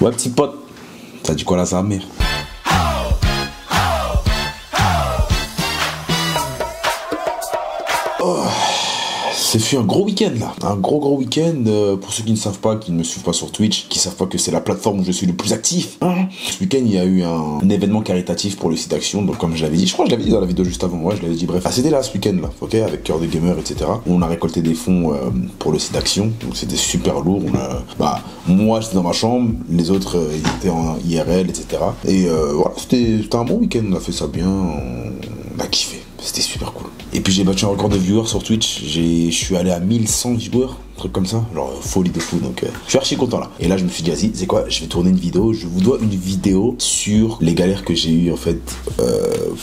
Ouais, petit pote, ça dit quoi là, sa mère? C'est fait un gros week-end là, un gros week-end. Pour ceux qui ne savent pas, qui ne me suivent pas sur Twitch, qui savent pas que c'est la plateforme où je suis le plus actif. Ce week-end, il y a eu un événement caritatif pour le site d'action. Donc comme je l'avais dit, je crois que je l'avais dit dans la vidéo juste avant. Ouais, je l'avais dit. Bref, c'était là ce week-end là, ok, avec Cœur de Gamer, etc. On a récolté des fonds pour le site d'action. Donc c'était super lourd. Moi j'étais dans ma chambre, les autres ils étaient en IRL, etc. Et voilà, c'était un bon week-end. On a fait ça bien, on a kiffé. C'était super cool. Et puis j'ai battu un record de viewers sur Twitch. Je suis allé à 1100 viewers, un truc comme ça. Genre folie de fou. Donc je suis archi content là. Et là je me suis dit, vas-y, c'est quoi? Je vais tourner une vidéo. Je vous dois une vidéo sur les galères que j'ai eues en fait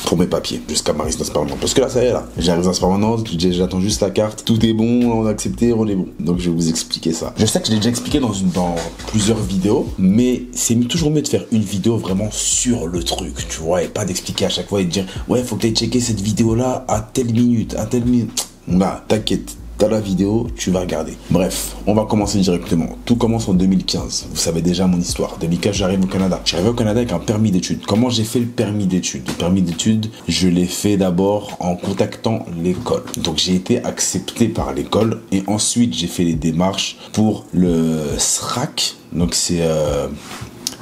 pour mes papiers jusqu'à ma résidence permanente. Parce que là ça y est là. J'ai la résidence permanente, j'attends juste la carte. Tout est bon, on a accepté, on est bon. Donc je vais vous expliquer ça. Je sais que je l'ai déjà expliqué dans plusieurs vidéos, mais c'est toujours mieux de faire une vidéo vraiment sur le truc, tu vois, et pas d'expliquer à chaque fois et de dire ouais faut que tu ailles checker cette vidéo là à telle minute, à telle minute. Bah t'inquiète, t'as la vidéo, tu vas regarder. Bref, on va commencer directement. Tout commence en 2015. Vous savez déjà mon histoire. 2015, j'arrive au Canada. J'arrive au Canada avec un permis d'études. Comment j'ai fait le permis d'études? Le permis d'études, je l'ai fait d'abord en contactant l'école. Donc j'ai été accepté par l'école et ensuite j'ai fait les démarches pour le SRAC. Donc c'est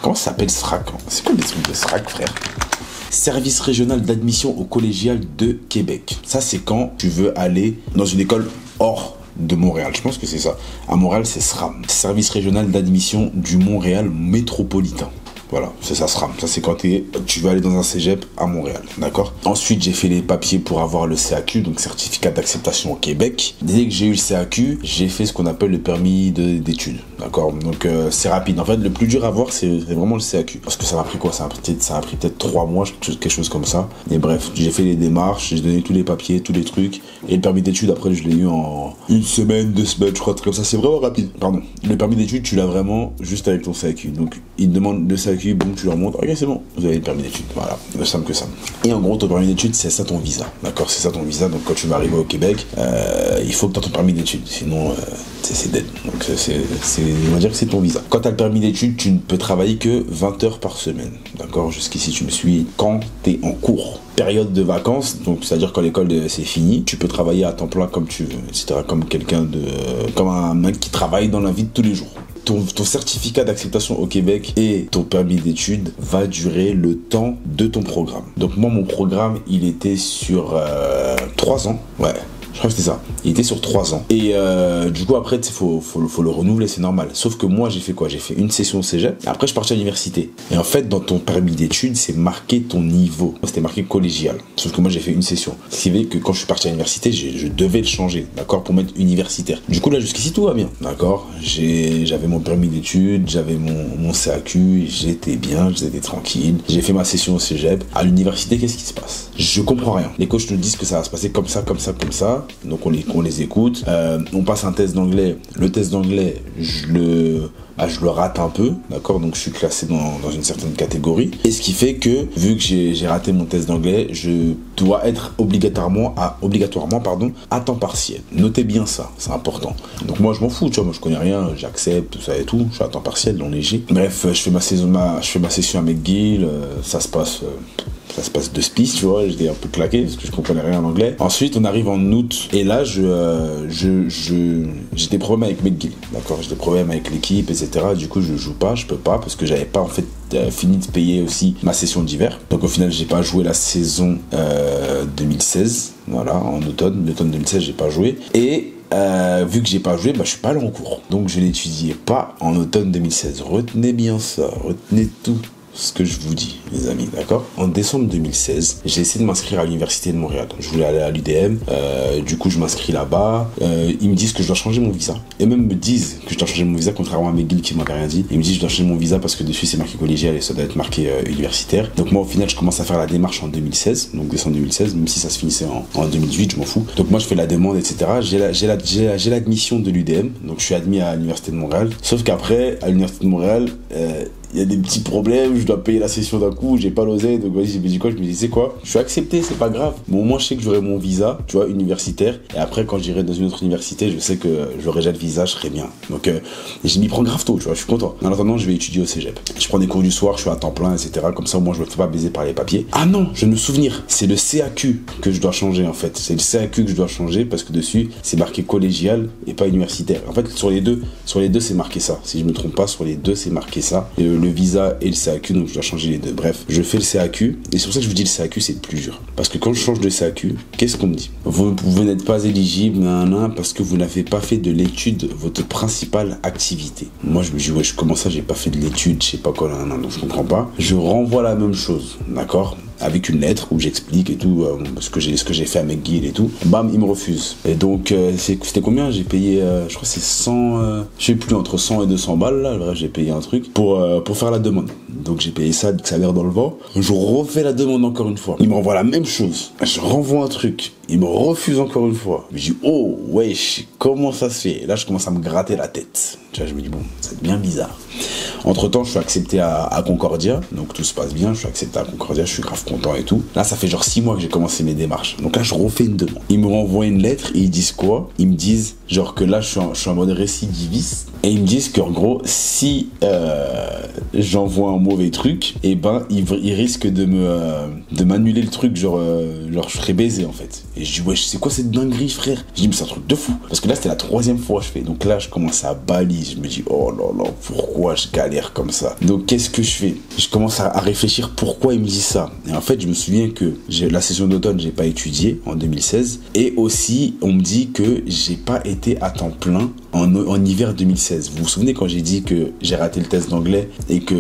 comment ça s'appelle SRAC? C'est quoi les trucs de SRAC, frère? Service régional d'admission au collégial de Québec. Ça, c'est quand tu veux aller dans une école hors de Montréal. Je pense que c'est ça. À Montréal, c'est SRAM. Service régional d'admission du Montréal métropolitain. Voilà, c'est ça SRAM. Ça, c'est quand tu vas aller dans un cégep à Montréal. D'accord? Ensuite, j'ai fait les papiers pour avoir le CAQ, donc certificat d'acceptation au Québec. Dès que j'ai eu le CAQ, j'ai fait ce qu'on appelle le permis d'études. D'accord? Donc, c'est rapide. En fait, le plus dur à avoir, c'est vraiment le CAQ. Parce que ça m'a pris quoi? Ça a pris peut-être 3 mois, quelque chose comme ça. Et bref, j'ai fait les démarches, j'ai donné tous les papiers, tous les trucs. Et le permis d'études, après, je l'ai eu en 1 semaine, 2 semaines, je crois, comme ça. C'est vraiment rapide. Pardon. Le permis d'études, tu l'as vraiment juste avec ton CAQ. Donc, il te demande le CAQ. Bon, tu leur montres, ok, c'est bon, vous avez le permis d'études. Voilà, aussi simple que ça. Et en gros, ton permis d'études, c'est ça ton visa. D'accord, c'est ça ton visa. Donc, quand tu vas arriver au Québec, il faut que tu aies ton permis d'études. Sinon, c'est dead. Donc, on va dire que c'est ton visa. Quand tu as le permis d'études, tu ne peux travailler que 20 heures par semaine. D'accord, jusqu'ici, tu me suis. Quand tu es en cours, période de vacances, donc c'est-à-dire quand l'école c'est fini, tu peux travailler à temps plein comme tu veux, etc. Comme comme un mec qui travaille dans la vie de tous les jours. Ton certificat d'acceptation au Québec et ton permis d'études va durer le temps de ton programme. Donc moi, mon programme, il était sur 3 ans. Ouais. Je crois que c'était ça. Il était sur 3 ans. Et du coup, après, il faut le renouveler, c'est normal. Sauf que moi, j'ai fait quoi? J'ai fait une session au cégep. Et après, je suis parti à l'université. Et en fait, dans ton permis d'études, c'est marqué ton niveau. C'était marqué collégial. Sauf que moi, j'ai fait une session. Ce qui fait que quand je suis parti à l'université, je devais le changer, d'accord, pour mettre universitaire. Du coup, là, jusqu'ici, tout va bien, d'accord. J'avais mon permis d'études, j'avais mon CAQ, j'étais bien, j'étais tranquille. J'ai fait ma session au cégep. À l'université, qu'est-ce qui se passe? Je comprends rien. Les coachs nous disent que ça va se passer comme ça, comme ça, comme ça. Donc on les écoute. On passe un test d'anglais. Le test d'anglais, je le rate un peu, d'accord, donc je suis classé dans une certaine catégorie. Et ce qui fait que, vu que j'ai raté mon test d'anglais, je dois être obligatoirement à temps partiel. Notez bien ça, c'est important. Donc moi je m'en fous, tu vois, moi je connais rien, j'accepte, tout ça et tout, je suis à temps partiel, non léger. Bref, je fais ma session à McGill, ça se passe de spice, tu vois, j'étais un peu claqué parce que je comprenais rien en anglais. Ensuite, on arrive en août et là, j'ai des problèmes avec McGill, d'accord, j'ai des problèmes avec l'équipe, etc. Du coup, je joue pas, je peux pas parce que j'avais pas en fait fini de payer aussi ma session d'hiver. Donc au final, j'ai pas joué la saison 2016, voilà, en automne 2016, j'ai pas joué. Et vu que j'ai pas joué, je suis pas allé en cours. Donc je n'étudiais pas en automne 2016. Retenez bien ça, retenez tout ce que je vous dis, les amis, d'accord? En décembre 2016, j'ai essayé de m'inscrire à l'université de Montréal. Je voulais aller à l'UDM, du coup je m'inscris là-bas. Ils me disent que je dois changer mon visa. Et même me disent que je dois changer mon visa, contrairement à McGill qui m'avait rien dit. Ils me disent que je dois changer mon visa parce que dessus c'est marqué collégial et ça doit être marqué universitaire. Donc moi au final je commence à faire la démarche en 2016, donc décembre 2016, même si ça se finissait en 2018, je m'en fous. Donc moi je fais la demande, etc. J'ai l'admission de l'UDM, donc je suis admis à l'université de Montréal. Sauf qu'après, à l'université de Montréal, il y a des petits problèmes, je dois payer la session d'un coup, j'ai pas l'oseille, donc vas-y, je me dis quoi, je me dis c'est quoi, je suis accepté, c'est pas grave. Mais au moins je sais que j'aurai mon visa, tu vois, universitaire, et après quand j'irai dans une autre université, je sais que j'aurai déjà le visa, je serai bien. Donc je m'y prends grave tôt, tu vois, je suis content. En attendant, je vais étudier au cégep. Je prends des cours du soir, je suis à temps plein, etc. Comme ça, au moins je me fais pas baiser par les papiers. Ah non, je me souvenir, c'est le CAQ que je dois changer en fait. C'est le CAQ que je dois changer parce que dessus c'est marqué collégial et pas universitaire. En fait, sur les deux c'est marqué ça. Si je me trompe pas, sur les deux c'est marqué ça. Le visa et le CAQ, donc je dois changer les deux. Bref, je fais le CAQ et c'est pour ça que je vous dis le CAQ c'est le plus dur. Parce que quand je change de CAQ, qu'est-ce qu'on me dit? Vous n'êtes pas éligible, parce que vous n'avez pas fait de l'étude votre principale activité. Moi je me dis ouais, comment ça j'ai pas fait de l'étude, je sais pas quoi, donc je comprends pas. Je renvoie la même chose, d'accord, avec une lettre où j'explique et tout ce que j'ai fait à McGill et tout. Bam, il me refuse. Et donc c'était combien? J'ai payé je crois que c'est 100 je sais plus, entre 100 et 200 balles là, bref, j'ai payé un truc pour faire la demande. Donc j'ai payé ça, ça mère dans le vent. Je refais la demande encore une fois. Il me renvoie la même chose. Je renvoie un truc. Il me refuse encore une fois. Je dis oh wesh, comment ça se fait? Et là je commence à me gratter la tête. Tu vois, je me dis bon, c'est bien bizarre. Entre temps, je suis accepté à Concordia, donc tout se passe bien. Je suis accepté à Concordia, je suis grave content et tout. Là, ça fait genre 6 mois que j'ai commencé mes démarches. Donc là, je refais une demande. Ils me renvoient une lettre et ils disent quoi? Ils me disent genre que là, je suis en mode récidiviste. Et ils me disent qu'en gros, si j'envoie un mauvais truc, et ben ils risquent de m'annuler le truc, genre je serais baisé en fait. Et je dis ouais, c'est quoi cette dinguerie frère? Je dis mais c'est un truc de fou. Parce que là c'était la 3e fois que je fais. Donc là je commence à baliser. Je me dis oh là là, pourquoi je galère comme ça? Donc qu'est-ce que je fais? Je commence à réfléchir pourquoi ils me disent ça. Et en fait je me souviens que la session d'automne j'ai pas étudié en 2016. Et aussi on me dit que j'ai pas été à temps plein en hiver 2016. Vous vous souvenez quand j'ai dit que j'ai raté le test d'anglais et que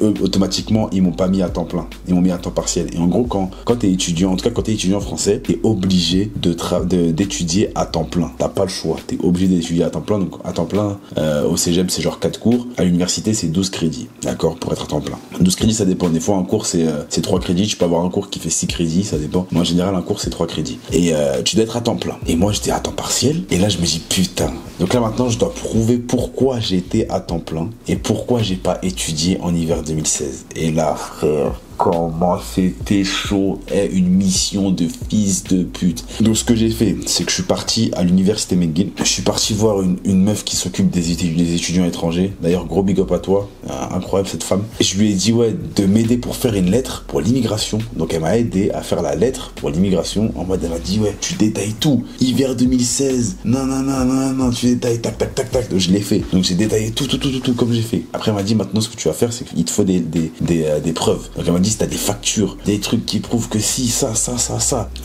eux, automatiquement, ils m'ont pas mis à temps plein. Ils m'ont mis à temps partiel. Et en gros, quand t'es étudiant, en tout cas quand t'es étudiant français, t'es obligé d'étudier à temps plein. T'as pas le choix. T'es obligé d'étudier à temps plein. Donc à temps plein, au cégep, c'est genre 4 cours. À l'université, c'est 12 crédits. D'accord? Pour être à temps plein. 12 crédits, ça dépend. Des fois, un cours, c'est 3 crédits. Tu peux avoir un cours qui fait 6 crédits. Ça dépend. Mais en général, un cours, c'est 3 crédits. Et tu dois être à temps plein. Et moi, j'étais à temps partiel. Et là, je me dis, putain. Donc là, maintenant, je dois prouver pourquoi j'étais à temps plein et pourquoi j'ai pas étudié en hiver 2016. Et là, frère, comment c'était chaud, une mission de fils de pute. Donc ce que j'ai fait, c'est que je suis parti à l'université McGill. Je suis parti voir une meuf qui s'occupe des étudiants étrangers. D'ailleurs, gros big up à toi, incroyable cette femme. Et je lui ai dit ouais, de m'aider pour faire une lettre pour l'immigration. Donc elle m'a aidé à faire la lettre pour l'immigration. En mode elle m'a dit ouais, tu détailles tout. Hiver 2016, non, tu détailles tac tac tac tac. Donc je l'ai fait. Donc j'ai détaillé tout comme j'ai fait. Après elle m'a dit maintenant ce que tu vas faire, c'est qu'il te faut des preuves. Donc elle m'a dit si t'as des factures, des trucs qui prouvent que si, ça.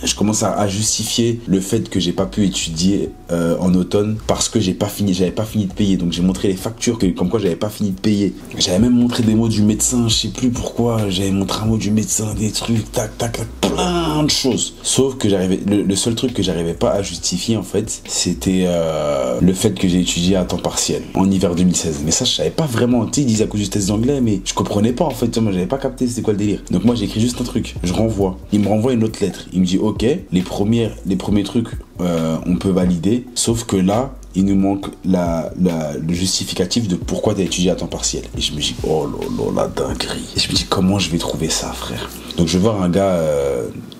Je commence à justifier le fait que j'ai pas pu étudier en automne parce que j'avais pas fini de payer. Donc j'ai montré les factures comme quoi j'avais pas fini de payer. J'avais même montré des mots du médecin, je sais plus pourquoi. J'avais montré un mot du médecin, des trucs, tac, plein de choses. Sauf que le seul truc que j'arrivais pas à justifier en fait, c'était le fait que j'ai étudié à temps partiel en hiver 2016. Mais ça, je savais pas vraiment. Tu sais, ils disaient à cause du test d'anglais, mais je comprenais pas en fait. Moi, j'avais pas capté c'était quoi le délire. Donc moi, j'ai écrit juste un truc. Je renvoie. Il me renvoie une autre lettre. Il me dit ok, les premiers trucs, on peut valider. Sauf que là, il nous manque le justificatif de pourquoi tu as étudié à temps partiel. Et je me dis, oh là, la dinguerie. Et je me dis, comment je vais trouver ça, frère? Donc je vais voir un gars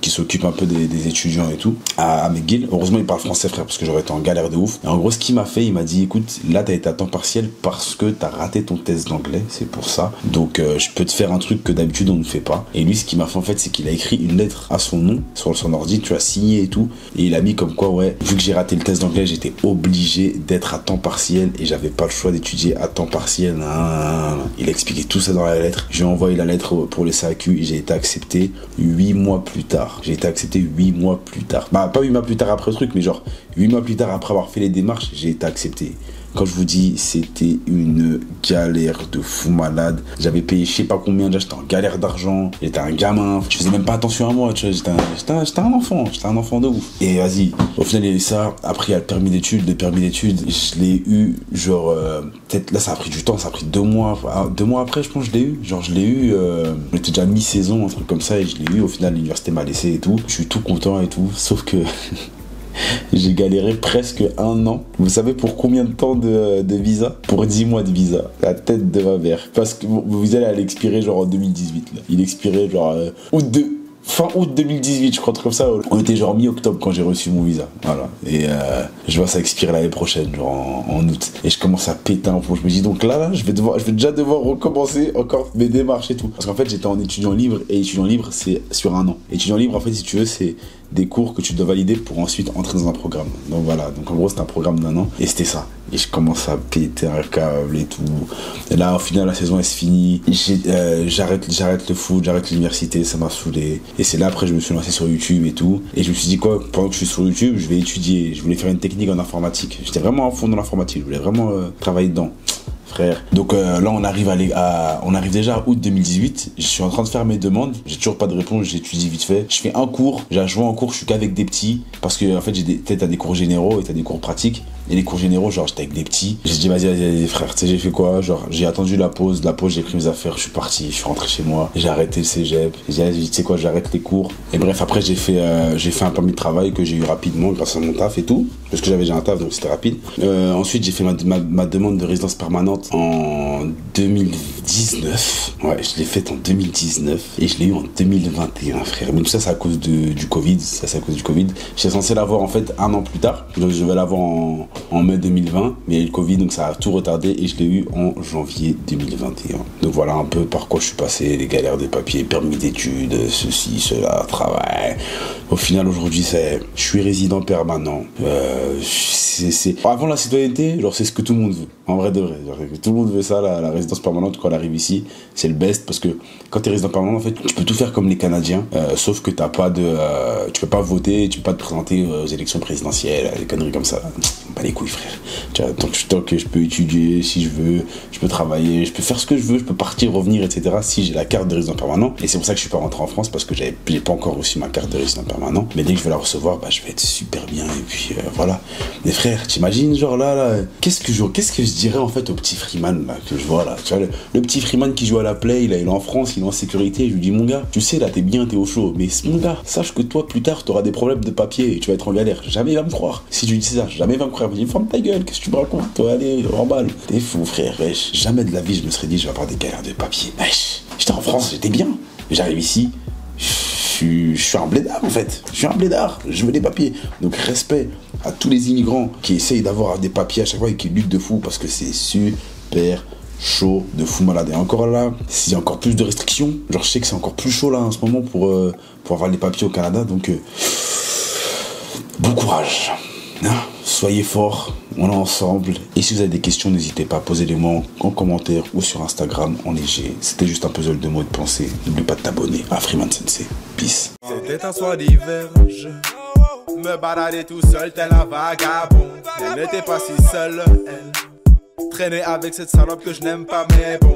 qui s'occupe un peu des étudiants et tout, à McGill. Heureusement, il parle français, frère, parce que j'aurais été en galère de ouf. Et en gros, ce qu'il m'a fait, il m'a dit, écoute, là, t'as été à temps partiel parce que t'as raté ton test d'anglais, c'est pour ça. Donc, je peux te faire un truc que d'habitude, on ne fait pas. Et lui, ce qu'il m'a fait, en fait, c'est qu'il a écrit une lettre à son nom, sur son ordi, tu as signé et tout. Et il a mis comme quoi, ouais, vu que j'ai raté le test d'anglais, j'étais obligé d'être à temps partiel et j'avais pas le choix d'étudier à temps partiel. Il a expliqué tout ça dans la lettre. J'ai envoyé la lettre pour le CAQ et j'ai été accepté 8 mois plus tard. J'ai été accepté 8 mois plus tard. Bah, pas 8 mois plus tard après le truc, mais genre 8 mois plus tard après avoir fait les démarches, j'ai été accepté. Quand je vous dis, c'était une galère de fou malade. J'avais payé je sais pas combien, déjà j'étais en galère d'argent. J'étais un gamin, je faisais même pas attention à moi, tu vois. J'étais un enfant de ouf. Et vas-y, au final il y a eu ça. Après il y a le permis d'études. Je l'ai eu, genre, peut-être là ça a pris du temps, ça a pris 2 mois. 2 mois après, je pense que je l'ai eu. Genre, je l'ai eu, on était déjà mi-saison, un truc comme ça, et je l'ai eu. Au final, l'université m'a laissé et tout. Je suis tout content et tout, sauf que. J'ai galéré presque 1 an. Vous savez pour combien de temps de visa? Pour 10 mois de visa. La tête de ma mère. Parce que mon visa allait expirer genre en 2018. Là. Il expirait genre fin août 2018, je crois, comme ça. On était genre mi-octobre quand j'ai reçu mon visa. Voilà. Et je vois ça expirer l'année prochaine, genre en août. Et je commence à péter un plomb. Je me dis donc là, je vais déjà devoir recommencer encore mes démarches et tout. Parce qu'en fait, j'étais en étudiant libre et étudiant libre, c'est sur 1 an. Étudiant libre, en fait, si tu veux, c'est des cours que tu dois valider pour ensuite entrer dans un programme. Donc voilà. Donc en gros, c'était un programme d'1 an et c'était ça. Et je commence à péter un câble et tout. Et là, au final, la saison, elle se finit. J'arrête le foot, j'arrête l'université, ça m'a saoulé. Et c'est là, après, je me suis lancé sur YouTube et tout. Et je me suis dit quoi, pendant que je suis sur YouTube, je vais étudier. Je voulais faire une technique en informatique. J'étais vraiment à fond dans l'informatique. Je voulais vraiment travailler dedans. Frère. Donc là, on arrive déjà à août 2018. Je suis en train de faire mes demandes. J'ai toujours pas de réponse. J'étudie vite fait. Je fais un cours. J'ai joué en cours. Je suis qu'avec des petits. Parce que, en fait, t'as des cours généraux et t'as des cours pratiques. Et les cours généraux, genre, j'étais avec des petits. J'ai dit, vas-y, frère, tu sais, j'ai fait quoi? Genre, j'ai attendu la pause. La pause, j'ai pris mes affaires. Je suis parti. Je suis rentré chez moi. J'ai arrêté le cégep. J'ai dit, tu sais quoi, j'arrête les cours. Et bref, après, j'ai fait un permis de travail que j'ai eu rapidement grâce à mon taf et tout. Parce que j'avais déjà un taf, donc c'était rapide. Ensuite, j'ai fait ma demande de résidence permanente en 2019. Ouais, je l'ai faite en 2019 et je l'ai eu en 2021, frère. Mais tout ça, c'est à cause du Covid. Ça, c'est à cause du Covid. J'étais censé l'avoir en fait 1 an plus tard. Donc, je vais l'avoir en mai 2020. Mais il y a eu le Covid, donc ça a tout retardé et je l'ai eu en janvier 2021. Donc voilà un peu par quoi je suis passé, les galères des papiers, permis d'études, ceci, cela, travail. Au final, aujourd'hui, je suis résident permanent. Avant la citoyenneté, genre, c'est ce que tout le monde veut. En vrai de vrai. Genre, tout le monde veut ça, la résidence permanente, quand elle arrive ici, c'est le best parce que quand t'es résident permanent, en fait, tu peux tout faire comme les Canadiens, sauf que tu peux pas voter, tu peux pas te présenter aux élections présidentielles, des conneries comme ça. Pas les couilles, frère. Tu vois, tant que je peux étudier, si je veux, je peux travailler, je peux faire ce que je veux, je peux partir, revenir, etc. si j'ai la carte de résident permanent. Et c'est pour ça que je suis pas rentré en France parce que j'ai pas encore reçu ma carte de résident permanent. Mais dès que je vais la recevoir, je vais être super bien et puis voilà. Mais frère, t'imagines, genre là, qu'est-ce que je dirais en fait au petit Freeman là que je vois là, tu vois, le petit Freeman qui joue à la play, là, il est en France, il est en sécurité, je lui dis mon gars, tu sais là t'es bien, t'es au chaud, mais mon gars, sache que toi plus tard t'auras des problèmes de papier et tu vas être en galère. Jamais il va me croire. Si je lui dis ça, jamais il va me croire. Il me dit ferme ta gueule, qu'est-ce que tu me racontes, toi, allez, remballe. T'es fou frère, wesh. Jamais de la vie je me serais dit je vais avoir des galères de papier. Wesh. J'étais en France, j'étais bien. J'arrive ici. Je suis un blédard en fait, je suis un blédard, je veux des papiers. Donc respect à tous les immigrants qui essayent d'avoir des papiers à chaque fois et qui luttent de fou parce que c'est super chaud, de fou malade. Et encore là, s'il y a encore plus de restrictions, genre je sais que c'est encore plus chaud là en ce moment pour avoir les papiers au Canada, donc bon courage, hein, soyez forts, on est ensemble. Et si vous avez des questions, n'hésitez pas à poser les mots en commentaire ou sur Instagram en léger. C'était juste un puzzle de mots et de pensée. N'oublie pas de t'abonner à Freeman Sensei. Peace. C'était un soir d'hiver, je me baladais tout seul tel un vagabond. Elle n'était pas si seule, elle traînait avec cette salope que je n'aime pas, mais bon.